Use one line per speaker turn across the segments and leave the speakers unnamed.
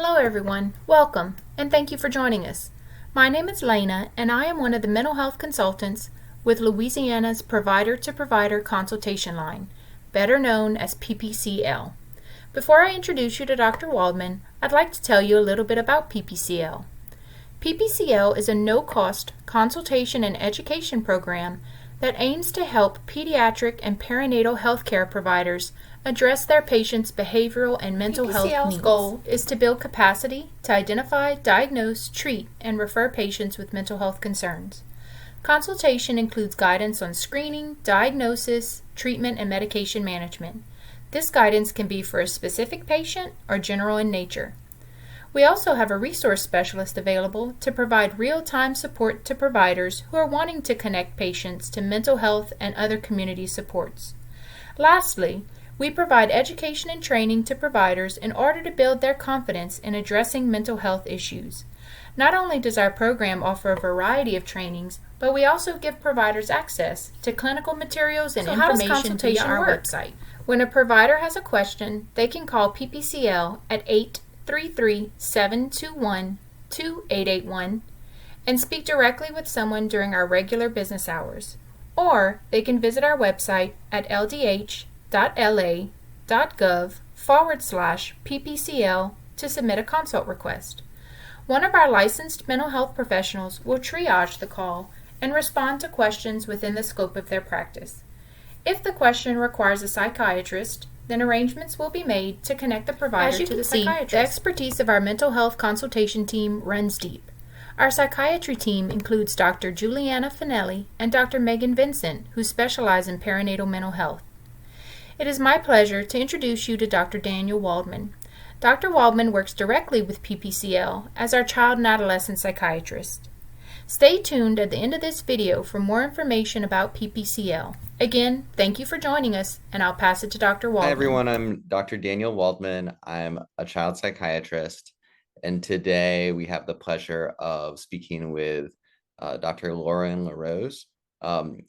Hello everyone, welcome, and thank you for joining us. My name is Lena, and I am one of the mental health consultants with Louisiana's Provider to Provider Consultation Line, better known as PPCL. Before I introduce you to Dr. Waldman, I'd like to tell you a little bit about PPCL. PPCL is a no-cost consultation and education program that aims to help pediatric and perinatal healthcare providers address their patients' behavioral and mental health needs. PPCL's goal is to build capacity to identify, diagnose, treat, and refer patients with mental health concerns. Consultation includes guidance on screening, diagnosis, treatment, and medication management. This guidance can be for a specific patient or general in nature. We also have a resource specialist available to provide real-time support to providers who are wanting to connect patients to mental health and other community supports. Lastly, we provide education and training to providers in order to build their confidence in addressing mental health issues. Not only does our program offer a variety of trainings, but we also give providers access to clinical materials and information via our website. When a provider has a question, they can call PPCL at 833-721-2881 and speak directly with someone during our regular business hours. Or they can visit our website at ldh.la.gov/PPCL to submit a consult request. One of our licensed mental health professionals will triage the call and respond to questions within the scope of their practice. If the question requires a psychiatrist, then arrangements will be made to connect the provider to the psychiatrist. The expertise of our mental health consultation team runs deep. Our psychiatry team includes Dr. Juliana Finelli and Dr. Megan Vincent, who specialize in perinatal mental health. It is my pleasure to introduce you to Dr. Daniel Waldman. Dr. Waldman works directly with PPCL as our child and adolescent psychiatrist. Stay tuned at the end of this video for more information about PPCL. Again, thank you for joining us, and I'll pass it to Dr. Waldman.
Hi everyone, I'm Dr. Daniel Waldman. I'm a child psychiatrist, and today we have the pleasure of speaking with Dr. Lauren LaRose.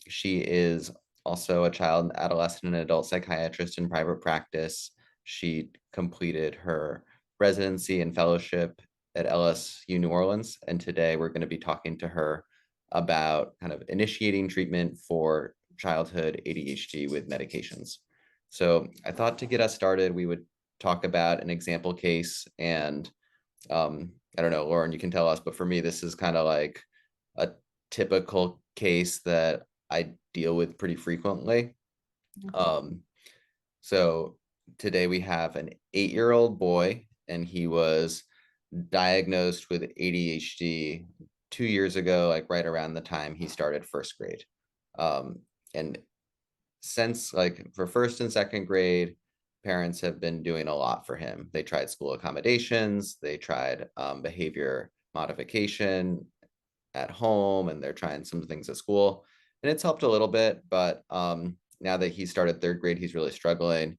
She is also a child, adolescent, and adult psychiatrist in private practice. She completed her residency and fellowship at LSU New Orleans, and today we're going to be talking to her about kind of initiating treatment for childhood ADHD with medications. So I thought to get us started, we would talk about an example case, and I don't know, Lauren, you can tell us, but for me, this is kind of like a typical case that I deal with pretty frequently. So today we have an 8-year-old boy, and he was diagnosed with ADHD 2 years ago, like right around the time he started first grade. And since like for first and second grade, parents have been doing a lot for him. They tried school accommodations, they tried behavior modification at home, and they're trying some things at school, and it's helped a little bit. But now that he started third grade, he's really struggling.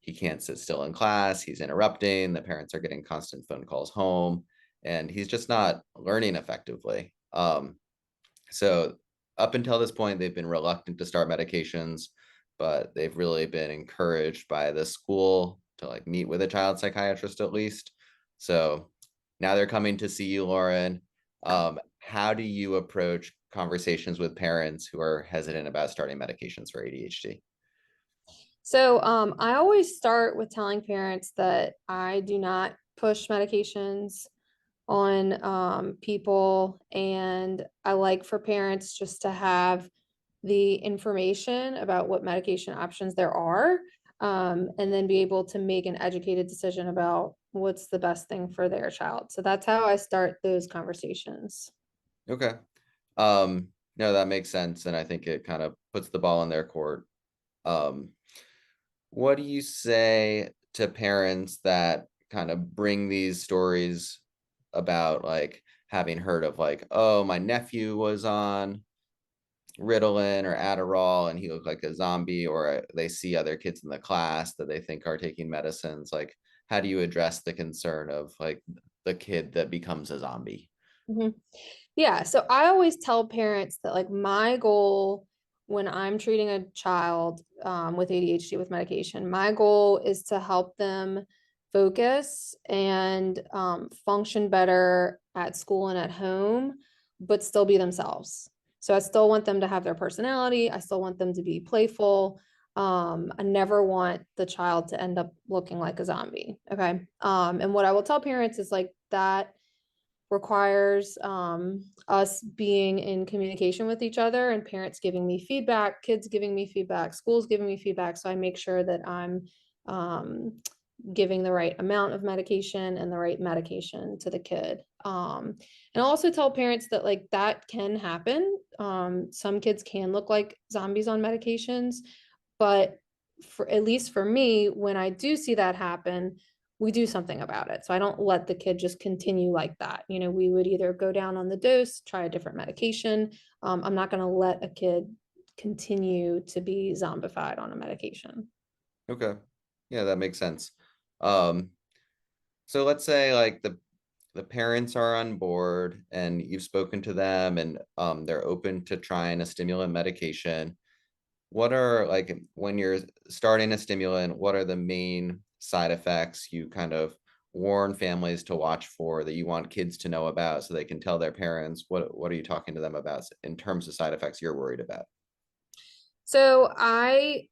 He can't sit still in class. He's interrupting. The parents are getting constant phone calls home, and he's just not learning effectively. So up until this point, they've been reluctant to start medications, but they've really been encouraged by the school to like meet with a child psychiatrist at least. So now they're coming to see you, Lauren. How do you approach conversations with parents who are hesitant about starting medications for ADHD?
So I always start with telling parents that I do not push medications on people, and I like for parents just to have the information about what medication options there are, and then be able to make an educated decision about what's the best thing for their child. So that's how I start those conversations.
Okay. No, that makes sense, and I think it kind of puts the ball in their court. What do you say to parents that kind of bring these stories about like having heard of like, oh, my nephew was on Ritalin or Adderall and he looked like a zombie, or they see other kids in the class that they think are taking medicines? Like, how do you address the concern of like the kid that becomes a zombie?
Mhm. Yeah, so I always tell parents that like my goal when I'm treating a child with ADHD with medication, my goal is to help them focus and function better at school and at home, but still be themselves. So I still want them to have their personality. I still want them to be playful. I never want the child to end up looking like a zombie. Okay. And what I will tell parents is like that requires us being in communication with each other and parents giving me feedback, kids giving me feedback, schools giving me feedback. So I make sure that I'm giving the right amount of medication and the right medication to the kid. And also tell parents that like that can happen. Some kids can look like zombies on medications, but for at least for me, when I do see that happen, we do something about it. So I don't let the kid just continue like that. You know, we would either go down on the dose, try a different medication. I'm not going to let a kid continue to be zombified on a medication.
Okay. Yeah, that makes sense. Um, so let's say like the parents are on board and you've spoken to them and they're open to trying a stimulant medication. What are like when you're starting a stimulant, what are the main side effects you kind of warn families to watch for that you want kids to know about so they can tell their parents? What are you talking to them about in terms of side effects you're worried about?
So I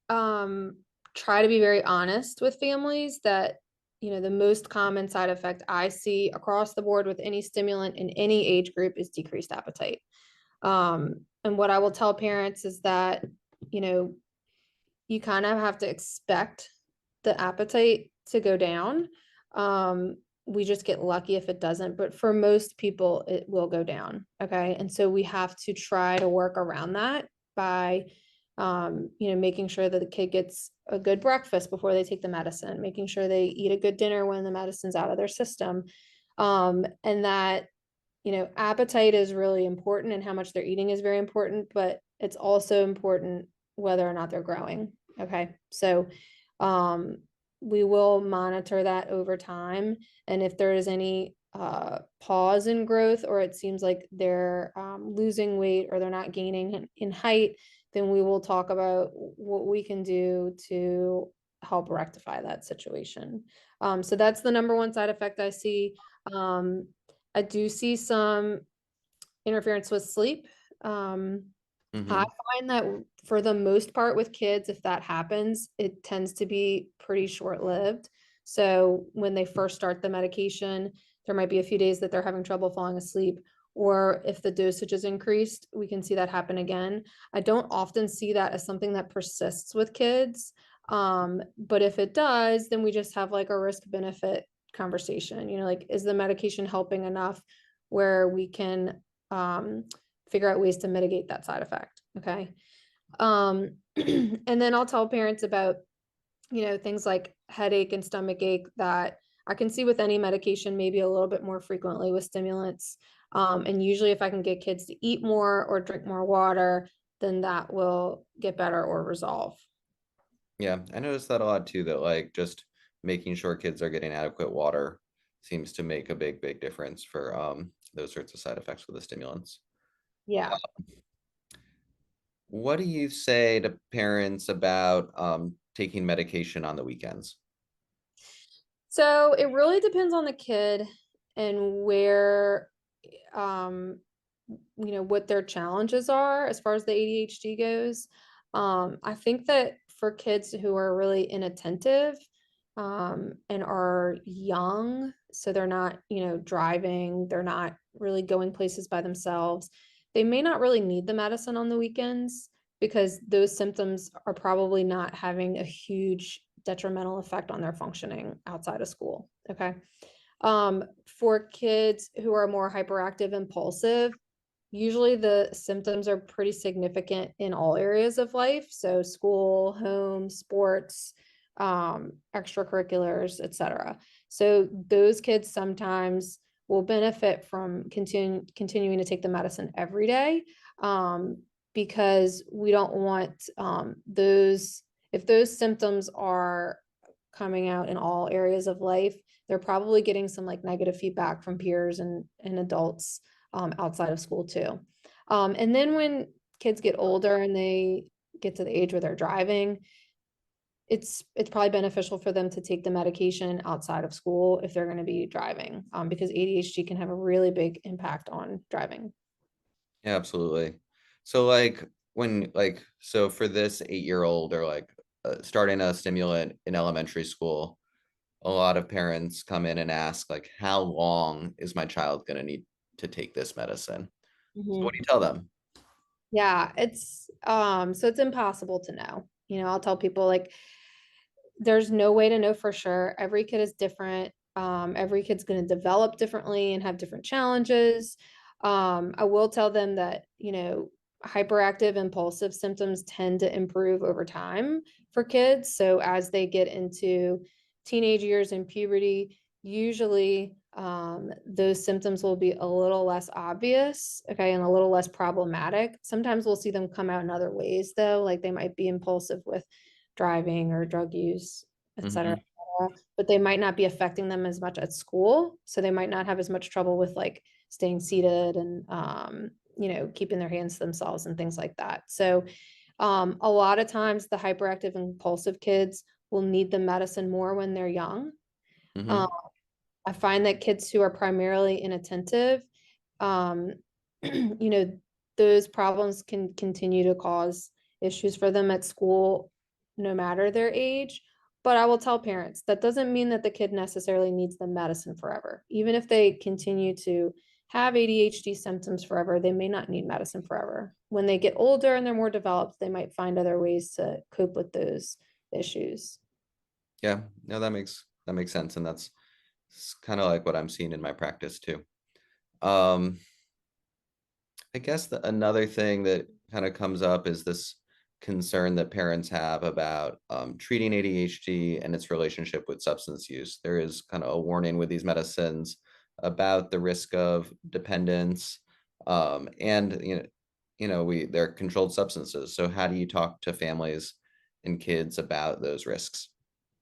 try to be very honest with families that, you know, the most common side effect I see across the board with any stimulant in any age group is decreased appetite. And what I will tell parents is that, you know, you kind of have to expect the appetite to go down. We just get lucky if it doesn't, but for most people, it will go down. Okay. And so we have to try to work around that by, you know, making sure that the kid gets a good breakfast before they take the medicine, making sure they eat a good dinner when the medicine's out of their system. And that, you know, appetite is really important and how much they're eating is very important, but it's also important whether or not they're growing. Okay. So we will monitor that over time. And if there is any pause in growth or it seems like they're losing weight or they're not gaining in height, then we will talk about what we can do to help rectify that situation. So that's the number one side effect I see. I do see some interference with sleep. I
Hmm.
find that for the most part with kids, if that happens, it tends to be pretty short-lived. So when they first start the medication, there might be a few days that they're having trouble falling asleep, or if the dosage is increased, we can see that happen again. I don't often see that as something that persists with kids. But if it does, then we just have like a risk benefit conversation. You know, like, is the medication helping enough where we can figure out ways to mitigate that side effect. Okay. And then I'll tell parents about, you know, things like headache and stomach ache that I can see with any medication, maybe a little bit more frequently with stimulants. And usually if I can get kids to eat more or drink more water, then that will get better or resolve.
Yeah, I noticed that a lot too, that like just making sure kids are getting adequate water seems to make a big difference for those sorts of side effects with the stimulants.
Yeah.
What do you say to parents about taking medication on the weekends?
So it really depends on the kid and where, um, you know, what their challenges are as far as the ADHD goes. I think that for kids who are really inattentive, and are young, so they're not, you know, driving, they're not really going places by themselves, they may not really need the medicine on the weekends because those symptoms are probably not having a huge detrimental effect on their functioning outside of school. Okay. For kids who are more hyperactive, impulsive, usually the symptoms are pretty significant in all areas of life. So school, home, sports, extracurriculars, etc. So those kids sometimes will benefit from continuing to take the medicine every day, because we don't want those, if those symptoms are coming out in all areas of life, they're probably getting some like negative feedback from peers and adults outside of school too. And then when kids get older and they get to the age where they're driving, it's probably beneficial for them to take the medication outside of school if they're going to be driving, because ADHD can have a really big impact on driving.
Yeah, absolutely. So like so for this 8-year-old or like starting a stimulant in elementary school, a lot of parents come in and ask like, how long is my child going to need to take this medicine? So what do you tell them?
Yeah, so it's impossible to know. I'll tell people, like, there's no way to know for sure. Every kid is different. Every kid's going to develop differently and have different challenges. I will tell them that, hyperactive impulsive symptoms tend to improve over time for kids. So as they get into teenage years and puberty, usually those symptoms will be a little less obvious, okay, and a little less problematic. Sometimes we'll see them come out in other ways, though, like they might be impulsive with driving or drug use, et cetera,
Mhm.
et cetera, but they might not be affecting them as much at school. So they might not have as much trouble with like staying seated and, keeping their hands to themselves and things like that. So a lot of times the hyperactive and impulsive kids will need the medicine more when they're young. Um,
Mhm.
I find that kids who are primarily inattentive, um, those problems can continue to cause issues for them at school, no matter their age. But I will tell parents that doesn't mean that the kid necessarily needs the medicine forever. Even if they continue to have ADHD symptoms forever, they may not need medicine forever. When they get older and they're more developed, they might find other ways to cope with those issues.
Yeah, no, that makes sense. And that's kind of like what I'm seeing in my practice too. Um, I guess another thing that kind of comes up is this concern that parents have about treating ADHD and its relationship with substance use. There is kind of a warning with these medicines about the risk of dependence, and they're controlled substances. So how do you talk to families and kids about those risks?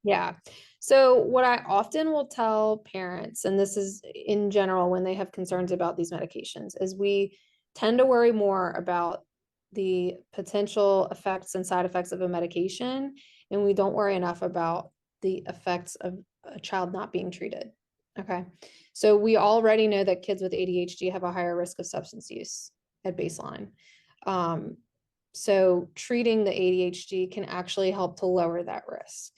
Yeah. So, what I often will tell parents, and this is in general when they have concerns about these medications, is we tend to worry more about the potential effects and side effects of a medication, and we don't worry enough about the effects of a child not being treated. Okay. So, we already know that kids with ADHD have a higher risk of substance use at baseline. Um, so, treating the ADHD can actually help to lower that risk.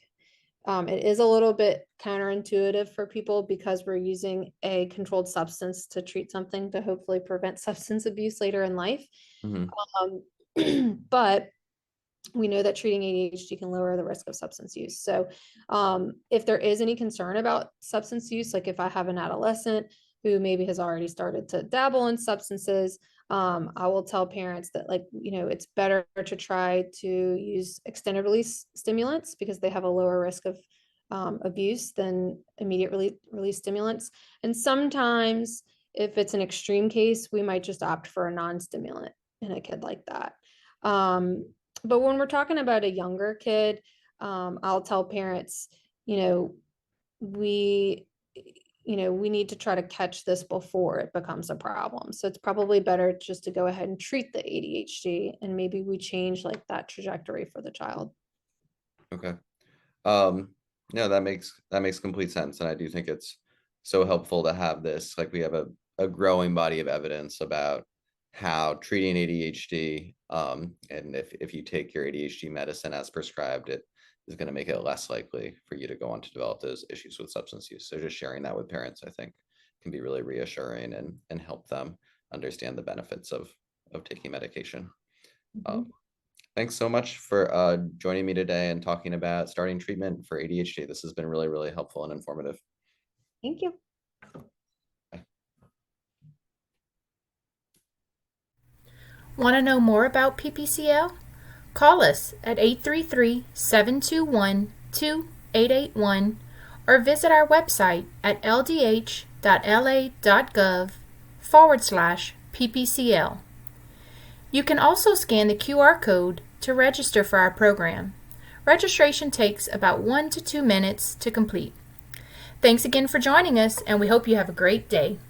It is a little bit counterintuitive for people because we're using a controlled substance to treat something to hopefully prevent substance abuse later in life.
Hmm.
But we know that treating ADHD can lower the risk of substance use. So, if there is any concern about substance use, like if I have an adolescent who maybe has already started to dabble in substances, I will tell parents that, like, it's better to try to use extended release stimulants because they have a lower risk of abuse than immediate release stimulants. And sometimes, if it's an extreme case, we might just opt for a non-stimulant in a kid like that. Um, but when we're talking about a younger kid, I'll tell parents, you know, we, we need to try to catch this before it becomes a problem. So it's probably better just to go ahead and treat the ADHD, and maybe we change like that trajectory for the child.
Okay. Um, no, that makes complete sense, and I do think it's so helpful to have this. Like we have a growing body of evidence about how treating ADHD, and if you take your ADHD medicine as prescribed, it is going to make it less likely for you to go on to develop those issues with substance use. So just sharing that with parents, I think, can be really reassuring and help them understand the benefits of taking medication. Um,
Mhm.
Thanks so much for joining me today and talking about starting treatment for ADHD. This has been really, really helpful and informative.
Thank you.
Want to know more about PPCL? Call us at 833-721-2881 or visit our website at ldh.la.gov/PPCL. You can also scan the QR code to register for our program. Registration takes about 1 to 2 minutes to complete. Thanks again for joining us, and we hope you have a great day.